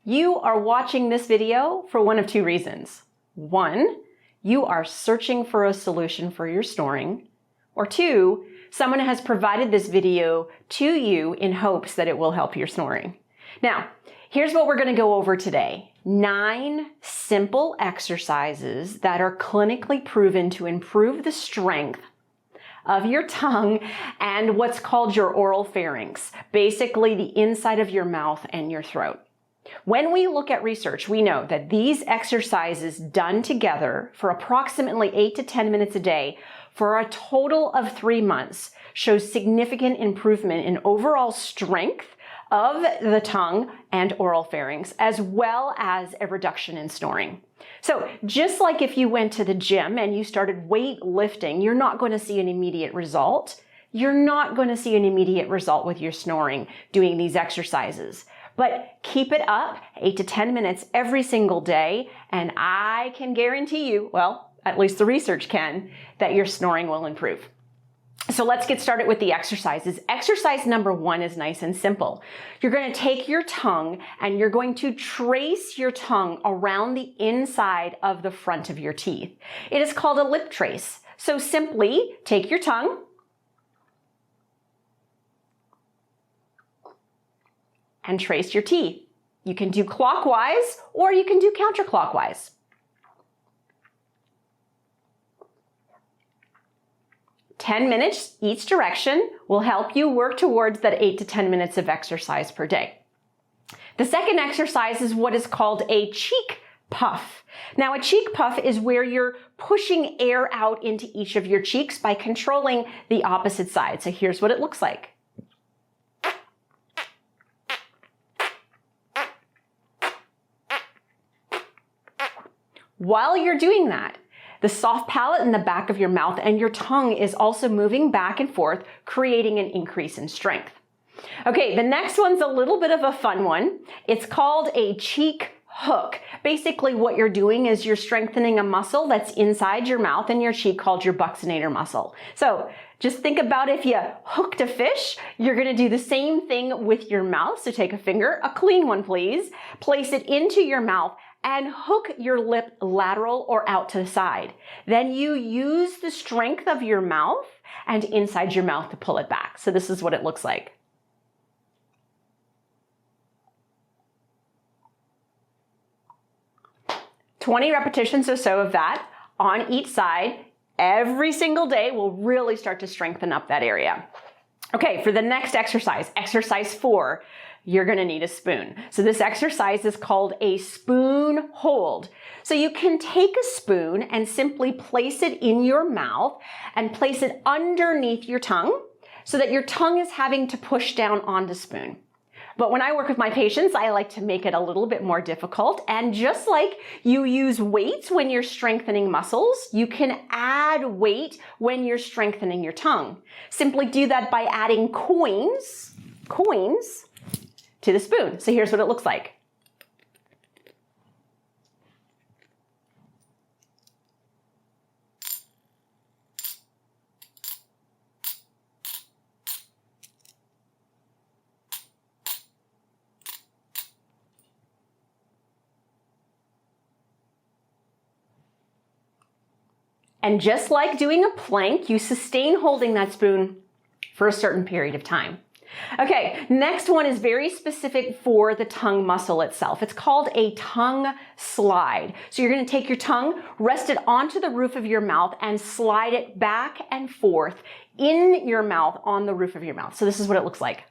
You are watching this video for one of two reasons. One, you are searching for a solution for your snoring. Or two, someone has provided this video to you in hopes that it will help your snoring. Now, here's what we're going to go over today. 9 simple exercises that are clinically proven to improve the strength of your tongue and what's called your oral pharynx, basically the inside of your mouth and your throat. When we look at research, we know that these exercises done together for approximately 8 to 10 minutes a day for a total of 3 months shows significant improvement in overall strength of the tongue and oral pharynx, as well as a reduction in snoring. So just like if you went to the gym and you started weight lifting, you're not going to see an immediate result. You're not going to see an immediate result with your snoring doing these exercises. But keep it up 8 to 10 minutes every single day, and I can guarantee you, well, at least the research can, that your snoring will improve. So let's get started with the exercises. Exercise number 1 is nice and simple. You're going to take your tongue and you're going to trace your tongue around the inside of the front of your teeth. It is called a lip trace. So simply take your tongue and trace your teeth. You can do clockwise or you can do counterclockwise. 10 minutes each direction will help you work towards that 8 to 10 minutes of exercise per day. The second exercise is what is called a cheek puff. Now, a cheek puff is where you're pushing air out into each of your cheeks by controlling the opposite side. So here's what it looks like. While you're doing that, the soft palate in the back of your mouth and your tongue is also moving back and forth, creating an increase in strength. Okay, the next one's a little bit of a fun one. It's called a cheek hook. Basically, what you're doing is you're strengthening a muscle that's inside your mouth and your cheek called your buccinator muscle. So just think about if you hooked a fish, you're going to do the same thing with your mouth. So take a finger, a clean one please, place it into your mouth and hook your lip lateral or out to the side. Then you use the strength of your mouth and inside your mouth to pull it back. So this is what it looks like. "20 repetitions or so of that on each side every single day will really start to strengthen up that area. Okay, for the next exercise, exercise 4, you're going to need a spoon. So this exercise is called a spoon hold. So you can take a spoon and simply place it in your mouth and place it underneath your tongue so that your tongue is having to push down on the spoon. But when I work with my patients, I like to make it a little bit more difficult. And just like you use weights when you're strengthening muscles, you can add weight when you're strengthening your tongue. Simply do that by adding coins to the spoon. So here's what it looks like. And just like doing a plank, you sustain holding that spoon for a certain period of time. Okay, next one is very specific for the tongue muscle itself. It's called a tongue slide. So you're going to take your tongue, rest it onto the roof of your mouth, and slide it back and forth in your mouth on the roof of your mouth. So this is what it looks like.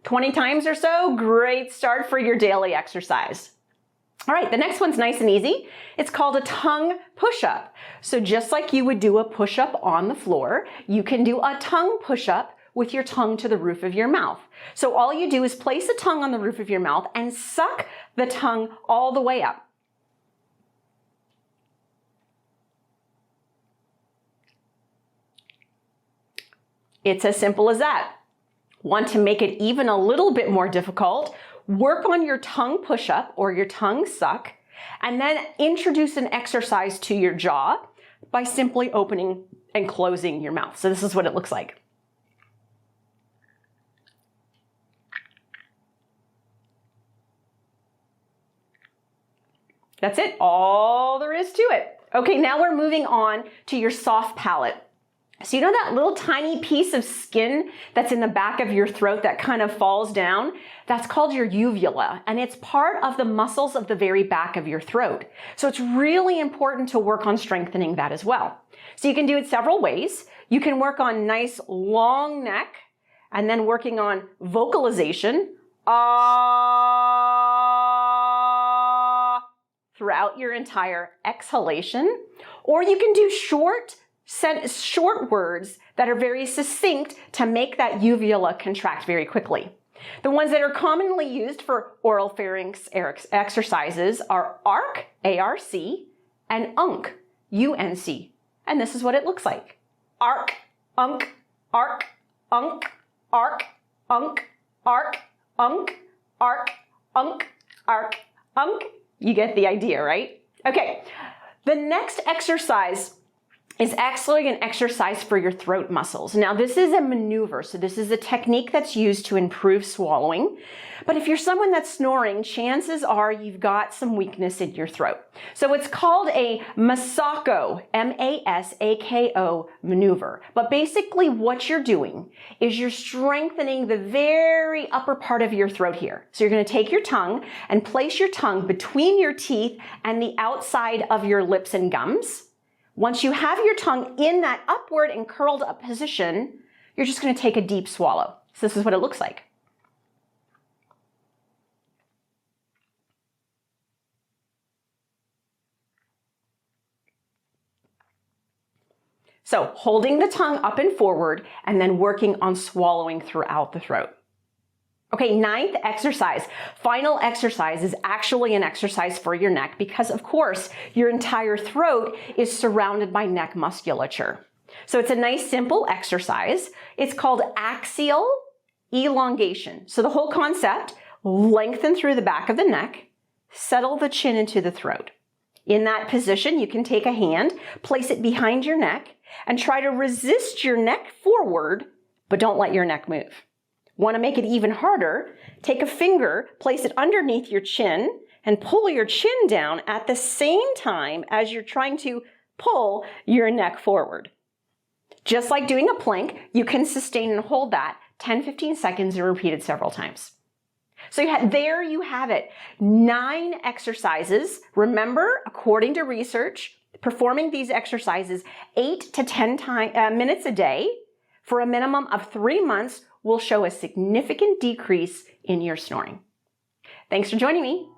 "20 times or so, great start for your daily exercise. All right, the next one's nice and easy. It's called a tongue push-up. So just like you would do a push-up on the floor, you can do a tongue push-up with your tongue to the roof of your mouth. So all you do is place the tongue on the roof of your mouth and suck the tongue all the way up. It's as simple as that. Want to make it even a little bit more difficult? Work on your tongue push-up or your tongue suck, and then introduce an exercise to your jaw by simply opening and closing your mouth. So this is what it looks like. That's it, all there is to it. Okay, now we're moving on to your soft palate. So you know that little tiny piece of skin that's in the back of your throat that kind of falls down? That's called your uvula, and it's part of the muscles of the very back of your throat. So it's really important to work on strengthening that as well. So you can do it several ways. You can work on nice long neck, and then working on vocalization, throughout your entire exhalation, or you can do short words that are very succinct to make that uvula contract very quickly. The ones that are commonly used for oral pharynx exercises are ARC, A-R-C, and UNC, U-N-C. And this is what it looks like. ARC, UNC, ARC, UNC, ARC, UNC, ARC, UNC, ARC, UNC, ARC, UNC. You get the idea, right? Okay, the next exercise is actually an exercise for your throat muscles. Now, this is a maneuver, so this is a technique that's used to improve swallowing. But if you're someone that's snoring, chances are you've got some weakness in your throat. So it's called a Maso, M-A-S-A-K-O maneuver. But basically what you're doing is you're strengthening the very upper part of your throat here. So you're going to take your tongue and place your tongue between your teeth and the outside of your lips and gums. Once you have your tongue in that upward and curled up position, you're just going to take a deep swallow. So this is what it looks like. So holding the tongue up and forward and then working on swallowing throughout the throat. Okay, ninth exercise. Final exercise is actually an exercise for your neck because, of course, your entire throat is surrounded by neck musculature. So it's a nice, simple exercise. It's called axial elongation. So the whole concept, lengthen through the back of the neck, settle the chin into the throat. In that position, you can take a hand, place it behind your neck, and try to resist your neck forward, but don't let your neck move. Want to make it even harder? Take a finger, place it underneath your chin, and pull your chin down at the same time as you're trying to pull your neck forward. Just like doing a plank, you can sustain and hold that 10-15 seconds and repeat it several times. So there you have it. 9 exercises. Remember, according to research, performing these exercises 8 to 10 minutes a day for a minimum of 3 months will show a significant decrease in your snoring. Thanks for joining me.